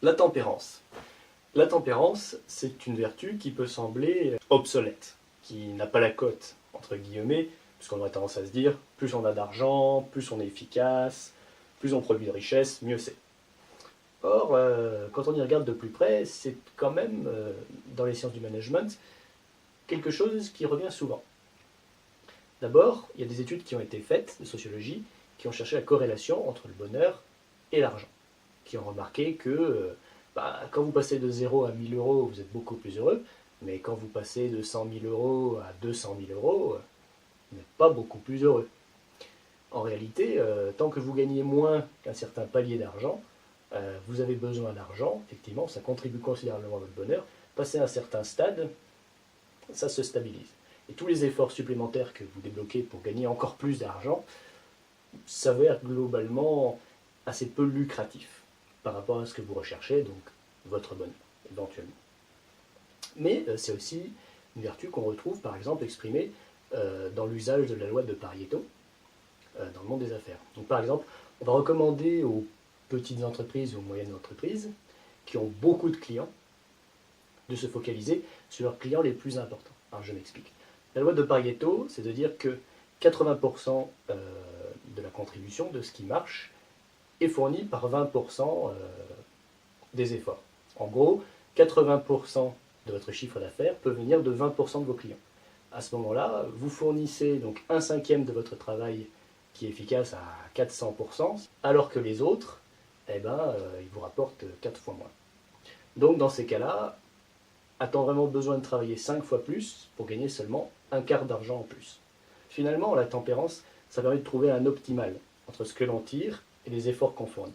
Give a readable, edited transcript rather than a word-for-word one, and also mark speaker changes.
Speaker 1: La tempérance. La tempérance, c'est une vertu qui peut sembler obsolète, qui n'a pas la cote, entre guillemets, puisqu'on aurait tendance à se dire, plus on a d'argent, plus on est efficace, plus on produit de richesse, mieux c'est. Or, quand on y regarde de plus près, c'est quand même, dans les sciences du management, quelque chose qui revient souvent. D'abord, il y a des études qui ont été faites, de sociologie, qui ont cherché la corrélation entre le bonheur et l'argent, qui ont remarqué que quand vous passez de 0 à 1000 euros, vous êtes beaucoup plus heureux, mais quand vous passez de 100 000 euros à 200 000 euros, vous n'êtes pas beaucoup plus heureux. En réalité, tant que vous gagnez moins qu'un certain palier d'argent, vous avez besoin d'argent, effectivement, ça contribue considérablement à votre bonheur. Passer à un certain stade, ça se stabilise. Et tous les efforts supplémentaires que vous débloquez pour gagner encore plus d'argent s'avèrent globalement assez peu lucratifs par rapport à ce que vous recherchez, donc votre bonheur, éventuellement. Mais c'est aussi une vertu qu'on retrouve, par exemple, exprimée dans l'usage de la loi de Pareto dans le monde des affaires. Donc, par exemple, on va recommander aux petites entreprises ou aux moyennes entreprises qui ont beaucoup de clients de se focaliser sur leurs clients les plus importants. Alors, je m'explique. La loi de Pareto, c'est de dire que 80% de la contribution de ce qui marche est fourni par 20% des efforts. En gros, 80% de votre chiffre d'affaires peut venir de 20% de vos clients. À ce moment-là, vous fournissez donc un cinquième de votre travail qui est efficace à 400%, alors que les autres, ils vous rapportent 4 fois moins. Donc dans ces cas-là, a-t-on vraiment besoin de travailler 5 fois plus pour gagner seulement un quart d'argent en plus? Finalement, la tempérance, ça permet de trouver un optimal entre ce que l'on tire et les efforts qu'on fournit.